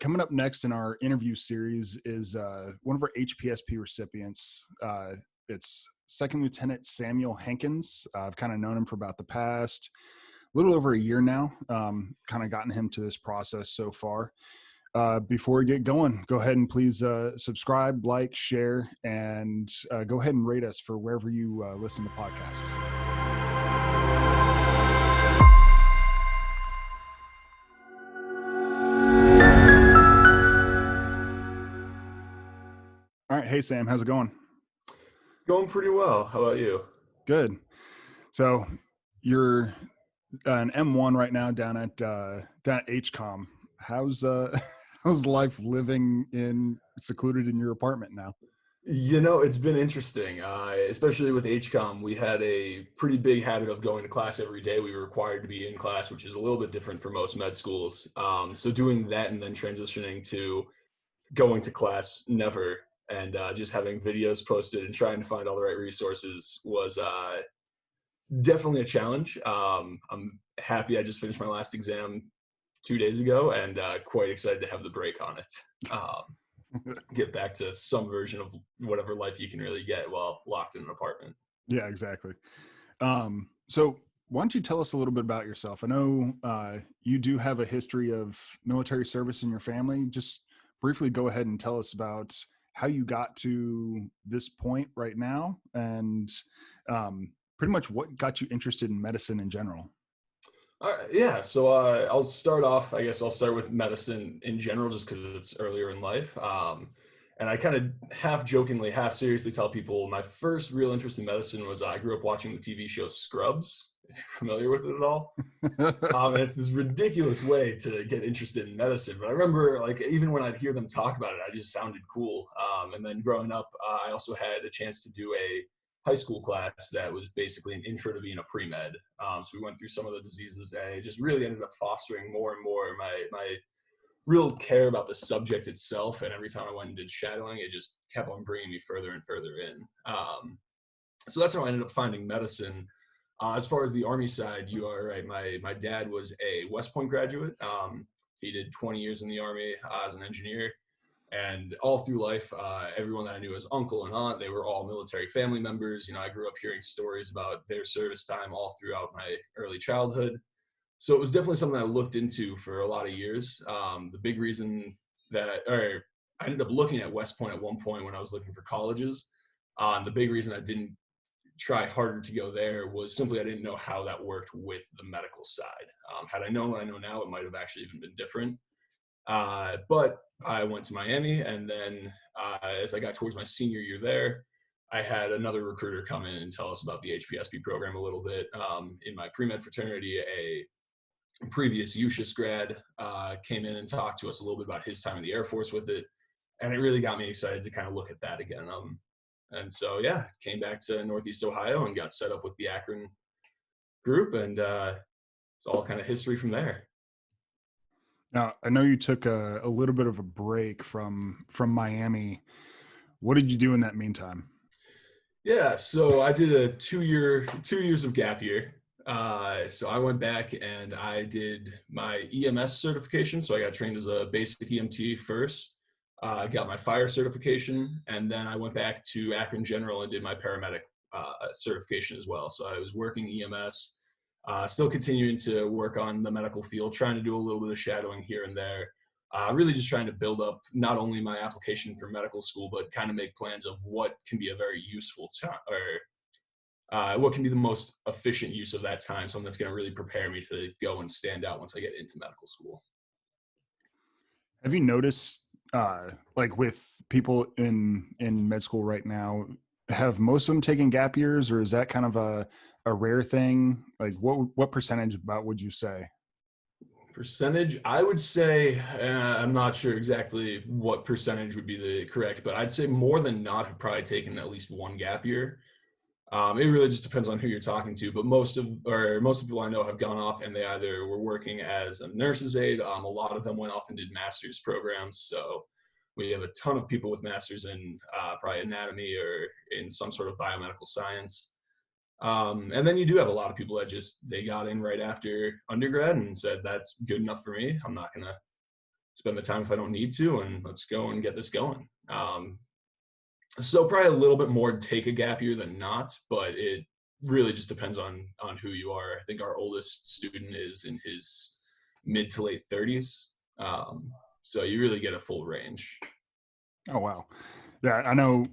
Coming up next in our interview series is one of our HPSP recipients. It's Second Lieutenant Samuel Hankins. I've kind of known him for about the past little over a year now, kind of gotten him to this process so far. Before we get going, go ahead and please subscribe, like, share, and go ahead and rate us for wherever you listen to podcasts. All right. Hey, Sam, how's it going? It's going pretty well. How about you? Good. So you're an M1 right now down at HCOM. How's how's life living secluded in your apartment now? It's been interesting, especially with HCOM. We had a pretty big habit of going to class every day. We were required to be in class, which is a little bit different for most med schools. So doing that and then transitioning to going to class never, and just having videos posted and trying to find all the right resources was definitely a challenge. I'm happy I just finished my last exam 2 days ago, and quite excited to have the break on it. Get back to some version of whatever life you can really get while locked in an apartment. Yeah, exactly. So why don't you tell us a little bit about yourself? I know you do have a history of military service in your family. Just briefly go ahead and tell us about how you got to this point right now, and pretty much what got you interested in medicine in general. All right, yeah, so I'll start off, I guess I'll start with medicine in general just because it's earlier in life. And I kind of half jokingly, half seriously tell people my first real interest in medicine was I grew up watching the TV show Scrubs, if you're familiar with it at all. And it's this ridiculous way to get interested in medicine. But I remember, like, even when I'd hear them talk about it, I just sounded cool. And then growing up, I also had a chance to do a high school class that was basically an intro to being a pre-med. So we went through some of the diseases, and it just really ended up fostering more and more my real care about the subject itself. And every time I went and did shadowing, it just kept on bringing me further and further in. So that's how I ended up finding medicine. As far as the Army side, you are right. My dad was a West Point graduate. He did 20 years in the Army as an engineer. And all through life, everyone that I knew as uncle and aunt, they were all military family members. I grew up hearing stories about their service time all throughout my early childhood. So it was definitely something I looked into for a lot of years. The big reason I ended up looking at West Point at one point when I was looking for colleges. The big reason I didn't try harder to go there was simply I didn't know how that worked with the medical side. Had I known what I know now, it might have actually even been different. But I went to Miami, and then as I got towards my senior year there, I had another recruiter come in and tell us about the HPSP program a little bit. In my pre-med fraternity, a previous USHIS grad came in and talked to us a little bit about his time in the Air Force with it, and it really got me excited to kind of look at that again. And so, yeah, came back to Northeast Ohio and got set up with the Akron group, and it's all kind of history from there. Now, I know you took a little bit of a break from Miami. What did you do in that meantime? Yeah, so I did a 2 years of gap year. So I went back and I did my EMS certification. So I got trained as a basic EMT first. I got my fire certification, and then I went back to Akron General and did my paramedic certification as well. So I was working EMS. Still continuing to work on the medical field, trying to do a little bit of shadowing here and there. Really just trying to build up not only my application for medical school, but kind of make plans of what can be a very useful time, or what can be the most efficient use of that time. Something that's going to really prepare me to go and stand out once I get into medical school. Have you noticed, like with people in med school right now, have most of them taken gap years, or is that kind of a rare thing? Like what percentage about would you say? Percentage, I would say, I'm not sure exactly what percentage would be the correct, but I'd say more than not have probably taken at least one gap year. It really just depends on who you're talking to, but most of the people I know have gone off and they either were working as a nurse's aide. A lot of them went off and did master's programs. So we have a ton of people with masters in probably anatomy or in some sort of biomedical science. And then you do have a lot of people that they got in right after undergrad and said, that's good enough for me. I'm not going to spend the time if I don't need to, and let's go and get this going. So probably a little bit more take a gap year than not, but it really just depends on who you are. I think our oldest student is in his mid to late 30s. So you really get a full range. Oh, wow. Yeah, I know,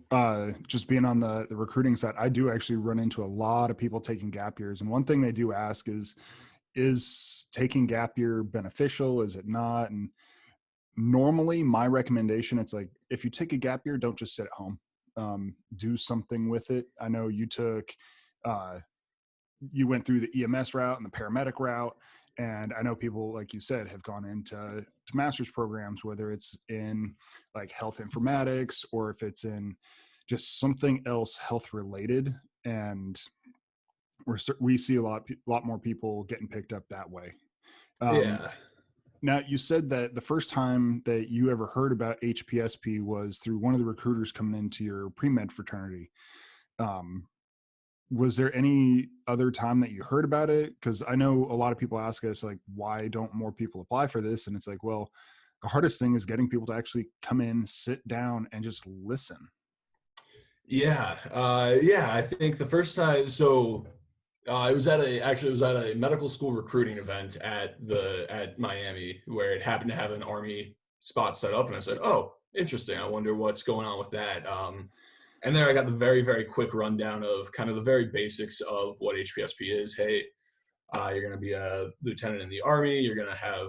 just being on the recruiting side, I do actually run into a lot of people taking gap years. And one thing they do ask is taking gap year beneficial? Is it not? And normally my recommendation, it's like, if you take a gap year, don't just sit at home. Do something with it. I know uh, you went through the EMS route and the paramedic route. And I know people, like you said, have gone into master's programs, whether it's in like health informatics or if it's in just something else health related. And we see a lot more people getting picked up that way. Um, Yeah. Now, you said that the first time that you ever heard about HPSP was through one of the recruiters coming into your pre-med fraternity. Um, was there any other time that you heard about it? Because I know a lot of people ask us, like, why don't more people apply for this? And it's like, well, the hardest thing is getting people to actually come in, sit down, and just listen. Yeah. I think the first time, it was at a medical school recruiting event at Miami where it happened to have an Army spot set up, and I said, "Oh, interesting. I wonder what's going on with that." And there I got the very, very quick rundown of kind of the very basics of what HPSP is. Hey, you're going to be a lieutenant in the Army.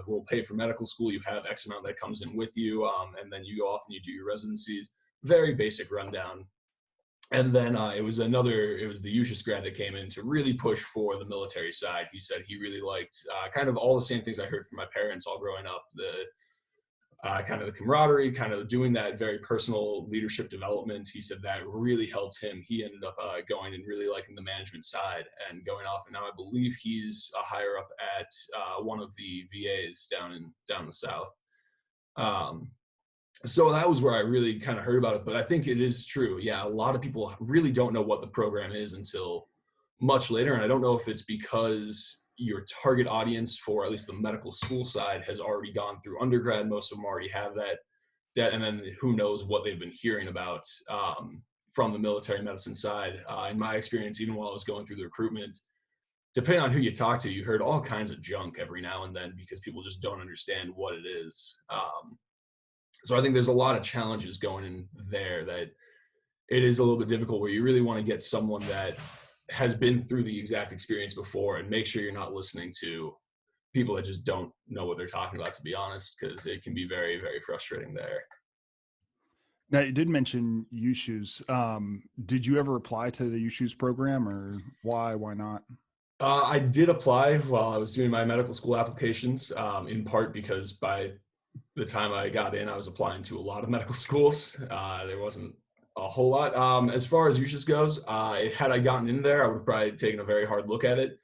We'll pay for medical school. You have X amount that comes in with you, and then you go off and you do your residencies. Very basic rundown. And then it was the USHS grad that came in to really push for the military side. He said he really liked kind of all the same things I heard from my parents all growing up, the kind of the camaraderie, kind of doing that very personal leadership development. He said that really helped him. He ended up going and really liking the management side and going off. And now I believe he's a higher up at one of the VAs down in the South. So that was where I really kind of heard about it. But I think it is true. Yeah, a lot of people really don't know what the program is until much later. And I don't know if it's because your target audience for at least the medical school side has already gone through undergrad. Most of them already have that, and then who knows what they've been hearing about from the military medicine side. In my experience, even while I was going through the recruitment, depending on who you talk to, you heard all kinds of junk every now and then because people just don't understand what it is. So I think there's a lot of challenges going in there that it is a little bit difficult where you really want to get someone that has been through the exact experience before and make sure you're not listening to people that just don't know what they're talking about, to be honest, because it can be very, very frustrating there. Now, you did mention UShoes. Did you ever apply to the UShoes program, or why not? I did apply while I was doing my medical school applications, in part because by the time I got in, I was applying to a lot of medical schools. There wasn't a whole lot. As far as USHS goes, had I gotten in there, I would have probably taken a very hard look at it.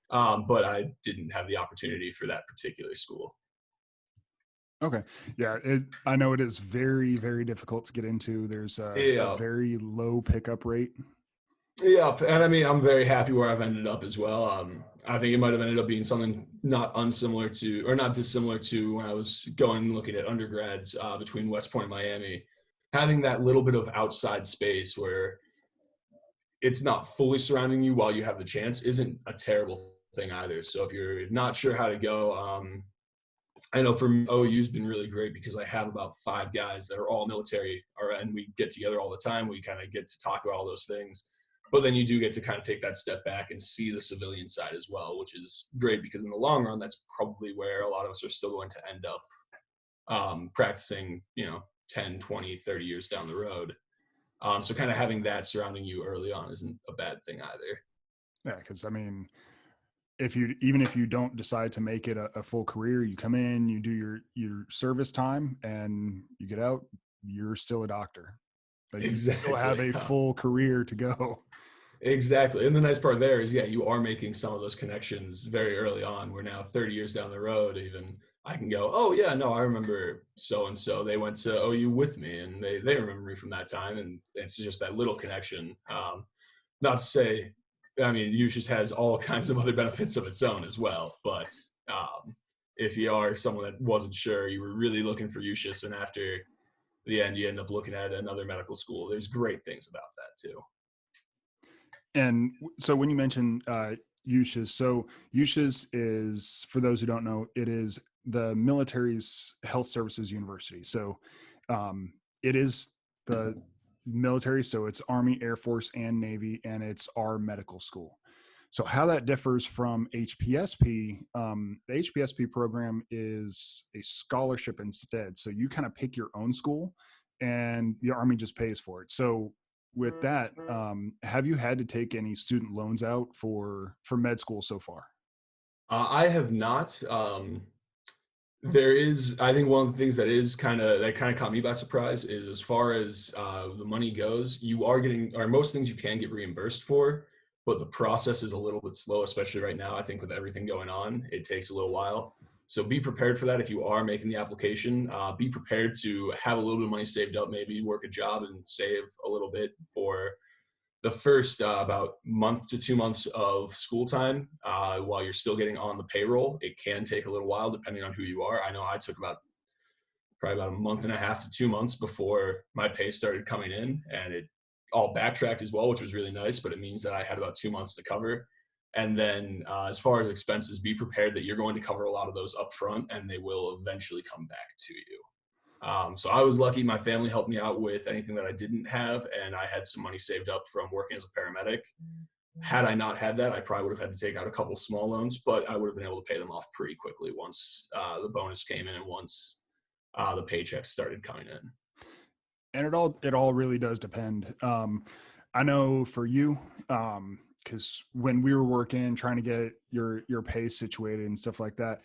But I didn't have the opportunity for that particular school. Okay. Yeah. I know it is very, very difficult to get into. There's a Yeah. very low pickup rate. Yeah. And I mean, I'm very happy where I've ended up as well. I think it might have ended up being something not dissimilar to when I was going and looking at undergrads between West Point and Miami. Having that little bit of outside space where it's not fully surrounding you while you have the chance isn't a terrible thing either. So if you're not sure how to go, I know for me, OU's been really great because I have about 5 guys that are all military, and we get together all the time. We kind of get to talk about all those things. But then you do get to kind of take that step back and see the civilian side as well, which is great because in the long run, that's probably where a lot of us are still going to end up practicing, 10, 20, 30 years down the road. So kind of having that surrounding you early on isn't a bad thing either. Yeah. Because I mean, even if you don't decide to make it a full career, you come in, you do your service time, and you get out, you're still a doctor. Like, you still have Exactly. a full career to go. Exactly. And the nice part there is, yeah, you are making some of those connections very early on. We're now 30 years down the road, even I can go, oh yeah, no, I remember so-and-so, they went to OU with me and they remember me from that time. And it's just that little connection. Not to say, I mean, USHS has all kinds of other benefits of its own as well, but if you are someone that wasn't sure, you were really looking for USHIS, and after the end, you end up looking at another medical school. There's great things about that too. And so when you mention USHIS, so USHIS is, for those who don't know, it is the military's health services university. So it is the military, so it's Army, Air Force, and Navy, and it's our medical school. So how that differs from HPSP, the HPSP program is a scholarship instead. So you kind of pick your own school, and the Army just pays for it. So with that, have you had to take any student loans out for med school so far? I have not. There is, I think one of the things that kind of caught me by surprise is, as far as the money goes, you are getting, or most things you can get reimbursed for, but the process is a little bit slow, especially right now. I think with everything going on, it takes a little while. So be prepared for that. If you are making the application, be prepared to have a little bit of money saved up, maybe work a job and save a little bit for the first about month to 2 months of school time, while you're still getting on the payroll. It can take a little while depending on who you are. I know I took probably about a month and a half to 2 months before my pay started coming in, and it all backtracked as well, which was really nice, but it means that I had about 2 months to cover. And then as far as expenses, be prepared that you're going to cover a lot of those up front, and they will eventually come back to you. So I was lucky. My family helped me out with anything that I didn't have, and I had some money saved up from working as a paramedic. Had I not had that, I probably would have had to take out a couple small loans, but I would have been able to pay them off pretty quickly once the bonus came in and once the paychecks started coming in. And it all really does depend. I know for you, because when we were working, trying to get your pay situated and stuff like that,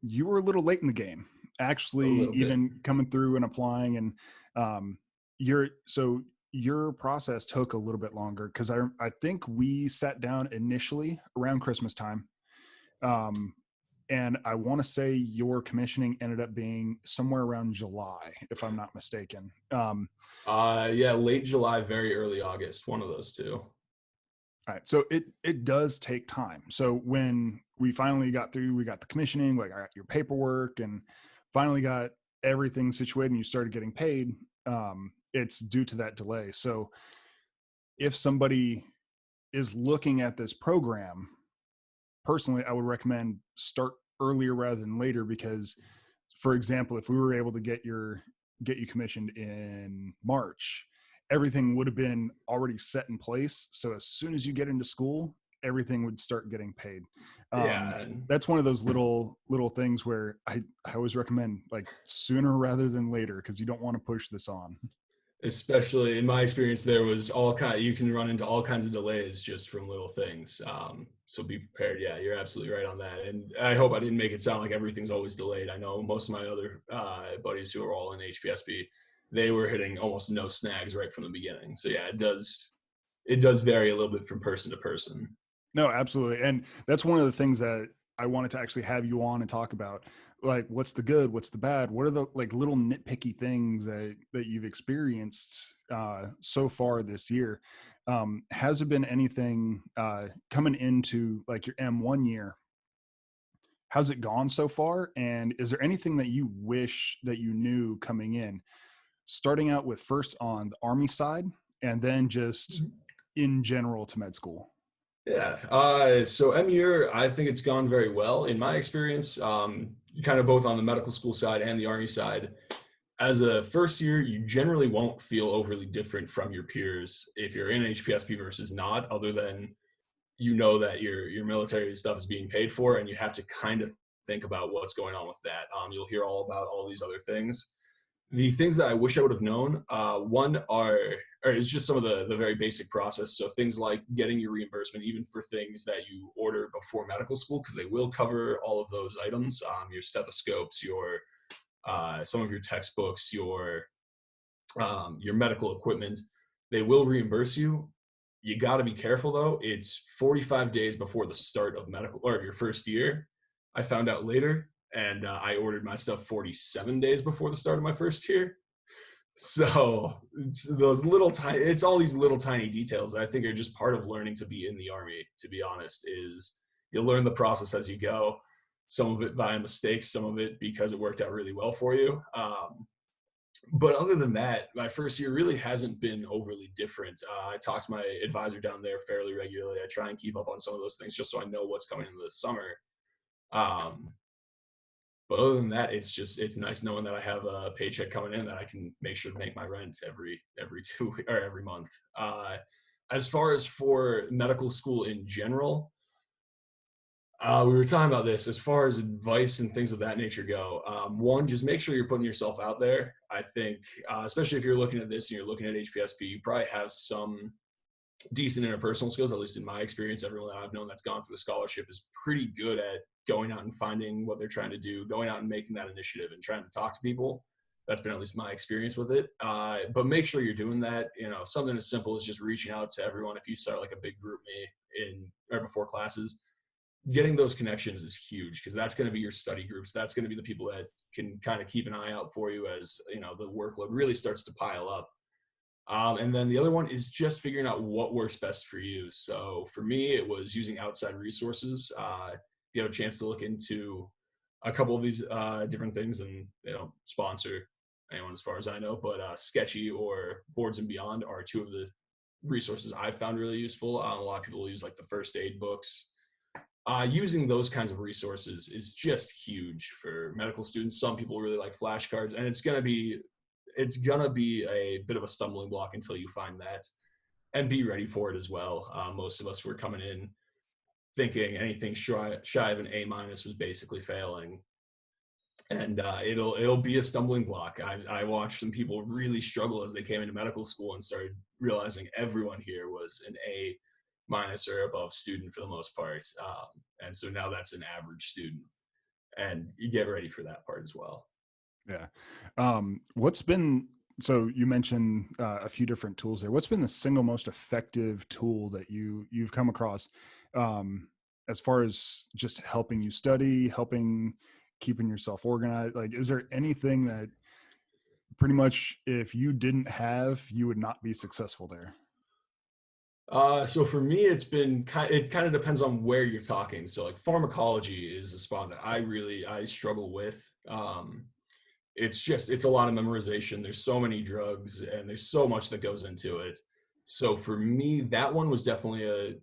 you were a little late in the game, A actually, little bit. even coming through and applying. And your process took a little bit longer, because I think we sat down initially around Christmas time. Um, and I want to say your commissioning ended up being somewhere around July, if I'm not mistaken. Yeah, late July, very early August, one of those two. All right, so it does take time. So when we finally got through, we got the commissioning, like I got your paperwork, and finally got everything situated, and you started getting paid. It's due to that delay. So if somebody is looking at this program, personally, I would recommend start earlier rather than later, because, for example, if we were able to get you commissioned in March, everything would have been already set in place. So as soon as you get into school, everything would start getting paid. Yeah, That's one of those little things where I always recommend, like, sooner rather than later, because you don't want to push this on. especially in my experience, there was you can run into all kinds of delays just from little things. So be prepared. Yeah, you're absolutely right on that. And I hope I didn't make it sound like everything's always delayed. I know most of my other buddies who are all in HPSP, they were hitting almost no snags right from the beginning. So yeah, it does vary a little bit from person to person. No, absolutely. And that's one of the things that I wanted to actually have you on and talk about. Like, what's the good, what's the bad? What are the, like, little nitpicky things that you've experienced so far this year? Has there been anything coming into, like, your M1 year? How's it gone so far? And is there anything that you wish that you knew coming in, starting out with first on the Army side, and then just in general to med school? Yeah. So year, I think it's gone very well. In my experience, kind of both on the medical school side and the Army side, as a first year, you generally won't feel overly different from your peers if you're in HPSP versus not, other than you know that your military stuff is being paid for, and you have to kind of think about what's going on with that. You'll hear all about all these other things. The things that I wish I would have known, one or is just some of the very basic process. So things like getting your reimbursement, even for things that you order before medical school, because they will cover all of those items, your stethoscopes, your some of your textbooks, your medical equipment. They will reimburse you. You got to be careful though. It's 45 days before the start of medical or your first year. I found out later, and I ordered my stuff 47 days before the start of my first year. So it's all these little tiny details that I think are just part of learning to be in the Army, to be honest. Is you'll learn the process as you go. some of it by mistake, some of it because it worked out really well for you. But other than that, my first year really hasn't been overly different. I talk to my advisor down there fairly regularly. I try and keep up on some of those things just so I know what's coming into the summer. Um, but other than that, it's nice knowing that I have a paycheck coming in that I can make sure to make my rent every 2 or every month. As far as for medical school in general, we were talking about this as far as advice and things of that nature go. One, just make sure you're putting yourself out there. I think, especially if you're looking at this and you're looking at HPSP, you probably have some decent interpersonal skills. At least in my experience, everyone that I've known that's gone through the scholarship is pretty good at going out and finding what they're trying to do, going out and making that initiative and trying to talk to people. That's been at least my experience with it. But make sure you're doing that. Something as simple as just reaching out to everyone. If you start like a big group me in right before classes, getting those connections is huge because that's going to be your study groups. That's going to be the people that can kind of keep an eye out for you as the workload really starts to pile up. And then the other one is just figuring out what works best for you. So for me, it was using outside resources. You have a chance to look into a couple of these different things, and they don't sponsor anyone as far as I know, but Sketchy or Boards and Beyond are two of the resources I found really useful. A lot of people use like the first aid books. Using those kinds of resources is just huge for medical students. Some people really like flashcards, and it's gonna be a bit of a stumbling block until you find that, and be ready for it as well. Most of us were coming in thinking anything shy of an A- was basically failing, and it'll be a stumbling block. I watched some people really struggle as they came into medical school and started realizing everyone here was an A- or above student for the most part, and so now that's an average student, and you get ready for that part as well. Yeah. So you mentioned a few different tools there. What's been the single most effective tool that you've come across, as far as just helping you study, helping keeping yourself organized? Like, is there anything that pretty much if you didn't have, you would not be successful there? So for me, it kind of depends on where you're talking. So like pharmacology is a spot that I struggle with. It's a lot of memorization. There's so many drugs and there's so much that goes into it. So for me, that one was definitely a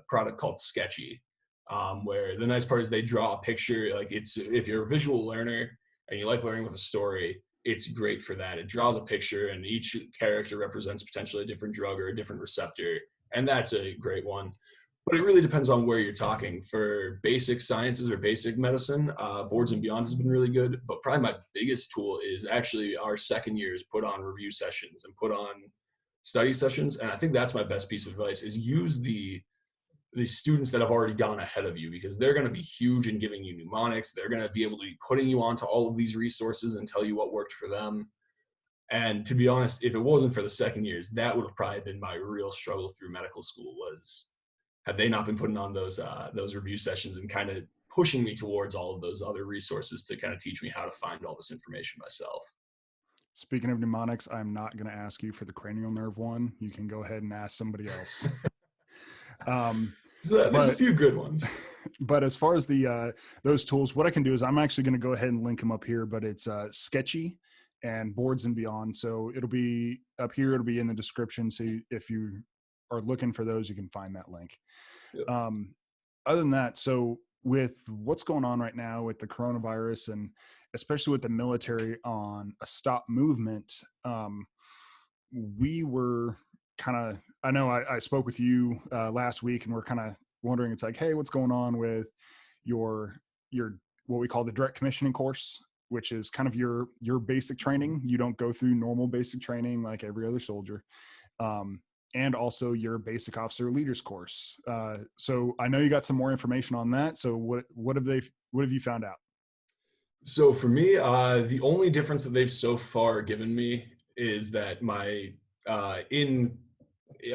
product called Sketchy, where the nice part is they draw a picture. Like if you're a visual learner and you like learning with a story, it's great for that. It draws a picture and each character represents potentially a different drug or a different receptor. And that's a great one. But it really depends on where you're talking. For basic sciences or basic medicine, Boards and Beyond has been really good. But probably my biggest tool is actually our second years put on review sessions and put on study sessions. And I think that's my best piece of advice is use the students that have already gone ahead of you, because they're going to be huge in giving you mnemonics. They're going to be able to be putting you onto all of these resources and tell you what worked for them. And to be honest, if it wasn't for the second years, that would have probably been my real struggle through medical school was had they not been putting on those review sessions and kind of pushing me towards all of those other resources to kind of teach me how to find all this information myself. Speaking of mnemonics, I'm not going to ask you for the cranial nerve one. You can go ahead and ask somebody else. So there's a But few good ones. but as far as the those tools, what I can do is I'm actually going to go ahead and link them up here. But it's Sketchy and Boards and Beyond. So it'll be up here. It'll be in the description. So if you are looking for those, you can find that link. Yep. Other than that, so with what's going on right now with the coronavirus and especially with the military on a stop movement, we were kind of, I know I spoke with you last week and we're kind of wondering, it's like, hey, what's going on with your what we call the direct commissioning course, which is kind of your basic training. You don't go through normal basic training like every other soldier. And also your basic officer leaders course. So I know you got some more information on that. So what have you found out? So for me, the only difference that they've so far given me is that my in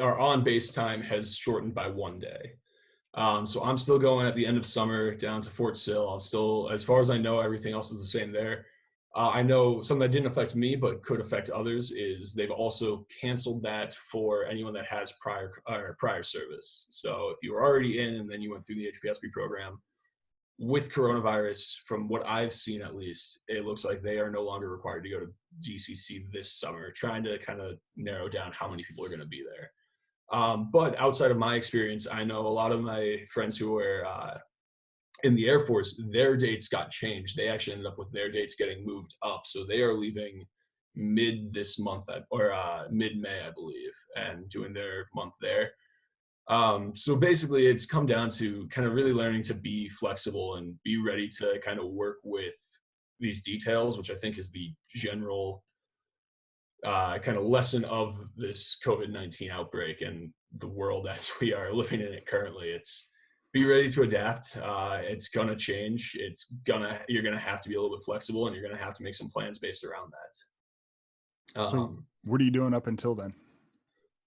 our on base time has shortened by 1 day. So I'm still going at the end of summer down to Fort Sill. I'm still, as far as I know, everything else is the same there. I know something that didn't affect me but could affect others is they've also canceled that for anyone that has prior service. So if you were already in and then you went through the HPSP program, with coronavirus, from what I've seen at least, it looks like they are no longer required to go to GCC this summer, trying to kind of narrow down how many people are going to be there. But outside of my experience, I know a lot of my friends who were in the Air Force, their dates got changed. They actually ended up with their dates getting moved up. So they are leaving mid this month or mid May, I believe, and doing their month there. So basically, it's come down to kind of really learning to be flexible and be ready to kind of work with these details, which I think is the general kind of lesson of this COVID-19 outbreak and the world as we are living in it currently. It's be ready to adapt. It's gonna change. You're gonna have to be a little bit flexible, and you're gonna have to make some plans based around that. So what are you doing up until then?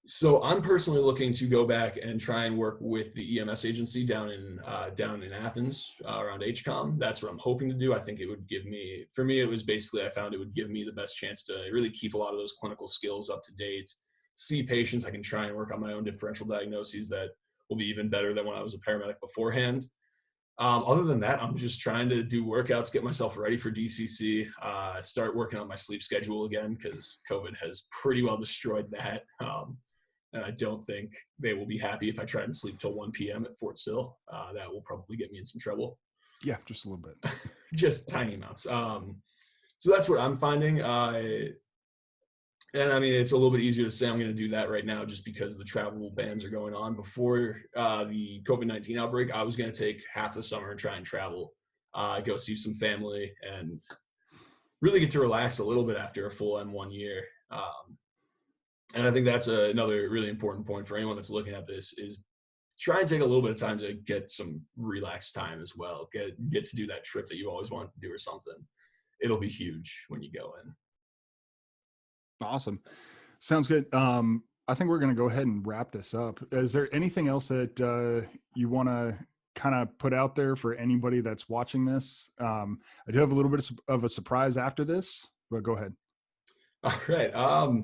So I'm personally looking to go back and try and work with the EMS agency down in Athens around HCOM. That's what I'm hoping to do. I think it would give me, for me, it was basically, I found it would give me the best chance to really keep a lot of those clinical skills up to date, see patients. I can try and work on my own differential diagnoses that will be even better than when I was a paramedic beforehand. Other than that, I'm just trying to do workouts, get myself ready for DCC, start working on my sleep schedule again, because COVID has pretty well destroyed that. And I don't think they will be happy if I try and sleep till 1 p.m. at Fort Sill. That will probably get me in some trouble. Yeah, just a little bit. Just tiny amounts. So that's what I'm finding. And I mean, it's a little bit easier to say I'm going to do that right now just because the travel bans are going on. Before the COVID-19 outbreak, I was going to take half the summer and try and travel, go see some family, and really get to relax a little bit after a full M1 year. And I think that's another really important point for anyone that's looking at this is try and take a little bit of time to get some relaxed time as well. Get to do that trip that you always wanted to do or something. It'll be huge when you go in. Awesome. Sounds good. I think we're going to go ahead and wrap this up. Is there anything else that you want to kind of put out there for anybody that's watching this? I do have a little bit of a surprise after this, but go ahead. All right.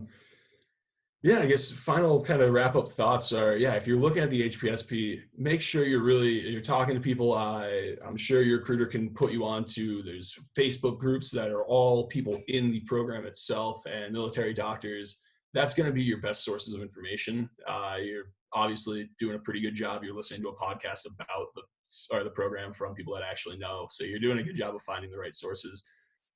Yeah, I guess final kind of wrap up thoughts are, yeah, if you're looking at the HPSP, make sure you're talking to people. I'm sure your recruiter can put you on to, there's Facebook groups that are all people in the program itself and military doctors. That's going to be your best sources of information. You're obviously doing a pretty good job. You're listening to a podcast about the program from people that actually know. So you're doing a good job of finding the right sources.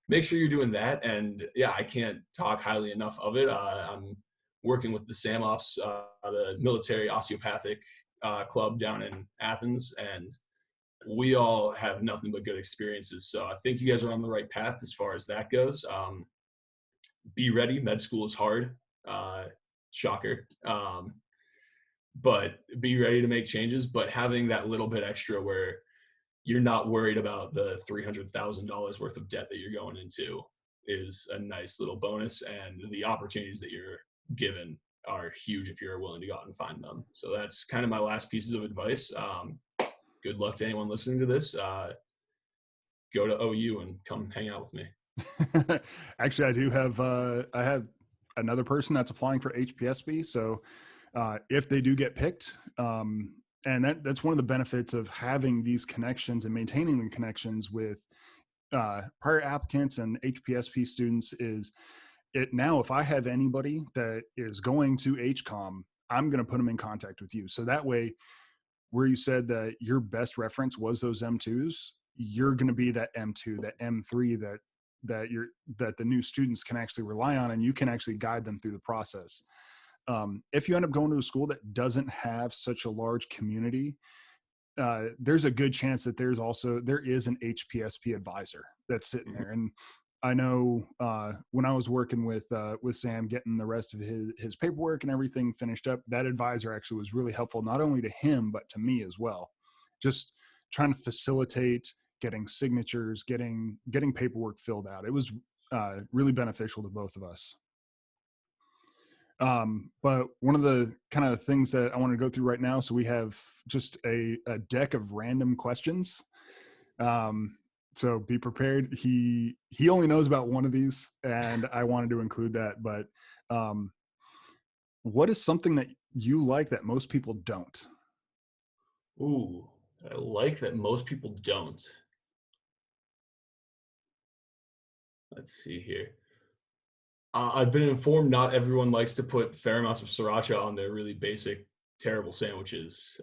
Make sure you're doing that. And yeah, I can't talk highly enough of it. I'm working with the SAMOPS, the military osteopathic club down in Athens, and we all have nothing but good experiences. So I think you guys are on the right path as far as that goes. Be ready. Med school is hard. Shocker. But be ready to make changes, but having that little bit extra where you're not worried about the $300,000 worth of debt that you're going into is a nice little bonus, and the opportunities that you're given are huge if you're willing to go out and find them. So that's kind of my last pieces of advice. Good luck to anyone listening to this. Go to OU and come hang out with me. Actually, I have another person that's applying for HPSP. So if they do get picked, and that's one of the benefits of having these connections and maintaining the connections with prior applicants and HPSP students is it now, if I have anybody that is going to HCOM, I'm going to put them in contact with you. So that way, where you said that your best reference was those M2s, you're going to be that M2, that M3 that the new students can actually rely on, and you can actually guide them through the process. If you end up going to a school that doesn't have such a large community, there's a good chance that there is an HPSP advisor that's sitting there. And I know when I was working with Sam, getting the rest of his paperwork and everything finished up, that advisor actually was really helpful, not only to him, but to me as well. Just trying to facilitate getting signatures, getting paperwork filled out. It was really beneficial to both of us. But one of the kind of things that I want to go through right now, so we have just a deck of random questions. So be prepared. He only knows about one of these, and I wanted to include that. But what is something that you like that most people don't? Ooh, I like that most people don't. Let's see here. I've been informed not everyone likes to put fair amounts of sriracha on their really basic, terrible sandwiches,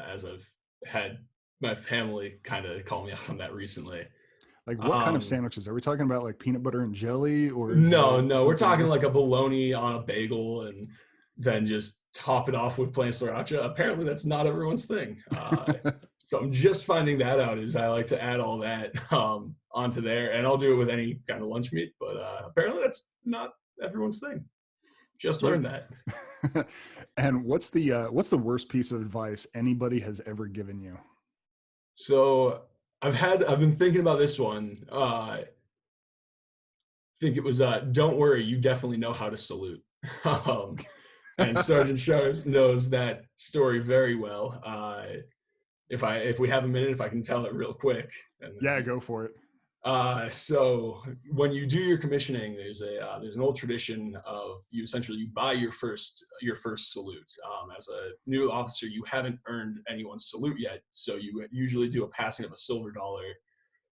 as I've had my family kind of call me out on that recently. Like what kind of Um, sandwiches? Are we talking about like peanut butter and jelly, or is no, it no, we're something talking more? like a bologna on a bagel and then just top it off with plain sriracha. Apparently, that's not everyone's thing. So I'm just finding that out. Is I like to add all that onto there, and I'll do it with any kind of lunch meat. But apparently, that's not everyone's thing. Just Sweet. learned that. And what's the worst piece of advice anybody has ever given you? So I've been thinking about this one. I think it was don't worry, you definitely know how to salute. um, and Sergeant Sharps knows that story very well. If we have a minute, if I can tell it real quick, and Yeah, then go for it. so when you do your commissioning, there's an old tradition of you essentially you buy your first salute. As a new officer, you haven't earned anyone's salute yet, so you usually do a passing of a silver dollar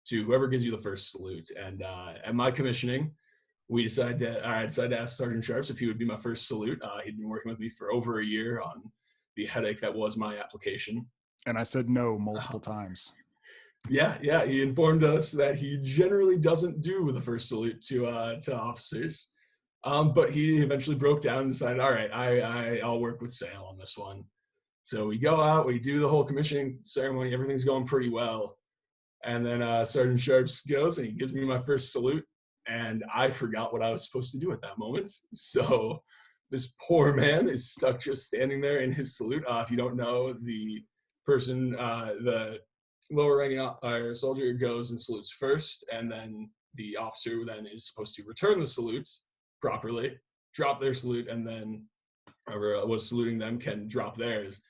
to whoever gives you the first salute. And at my commissioning, I decided to ask Sergeant Sharps if he would be my first salute. He'd been working with me for over a year on the headache that was my application. And I said no Uh, multiple times. yeah. He informed us that he generally doesn't do the first salute to officers, but he eventually broke down and decided, all right, I'll work with Sale on this one. So we go out, we do the whole commissioning ceremony. Everything's going pretty well. And then Sergeant Sharps goes and he gives me my first salute. And I forgot what I was supposed to do at that moment. So this poor man is stuck just standing there in his salute. If you don't know, the lower ranking soldier goes and salutes first. And then the officer then is supposed to return the salute properly, drop their salute, and then whoever was saluting them can drop theirs.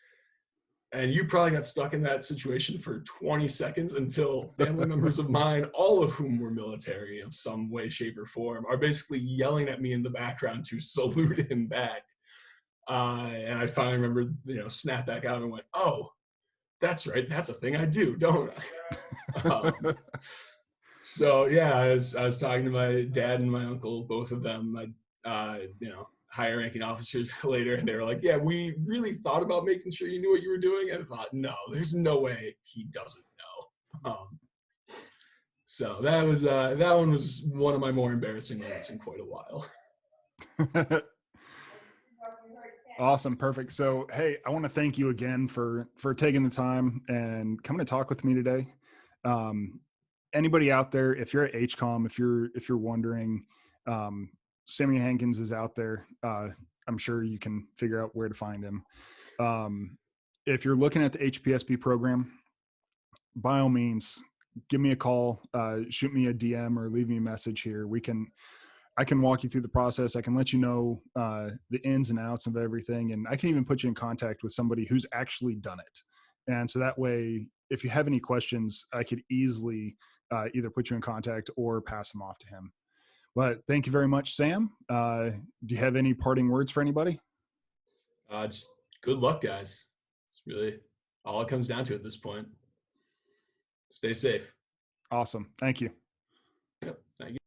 And you probably got stuck in that situation for 20 seconds until family members of mine, all of whom were military of some way, shape, or form, are basically yelling at me in the background to salute him back. And I finally remember, snap back out and went, "Oh, that's right. That's a thing I do, don't I?" So yeah, I was talking to my dad and my uncle, both of them, higher ranking officers later, and they were like, "Yeah, we really thought about making sure you knew what you were doing," and I thought, "No, there's no way he doesn't know." So that one was one of my more embarrassing moments in quite a while. Awesome, perfect. So, hey, I want to thank you again for taking the time and coming to talk with me today. Um, Anybody out there, if you're at HCOM, if you're wondering, um, Samuel Hankins is out there. I'm sure you can figure out where to find him. Um, if you're looking at the HPSP program, by all means, give me a call, shoot me a DM, or leave me a message here. I can walk you through the process. I can let you know the ins and outs of everything, and I can even put you in contact with somebody who's actually done it. And so that way, if you have any questions, I could easily either put you in contact or pass them off to him. But thank you very much, Sam. Do you have any parting words for anybody? Just good luck, guys. It's really all it comes down to at this point. Stay safe. Awesome. Thank you. Yep. Thank you.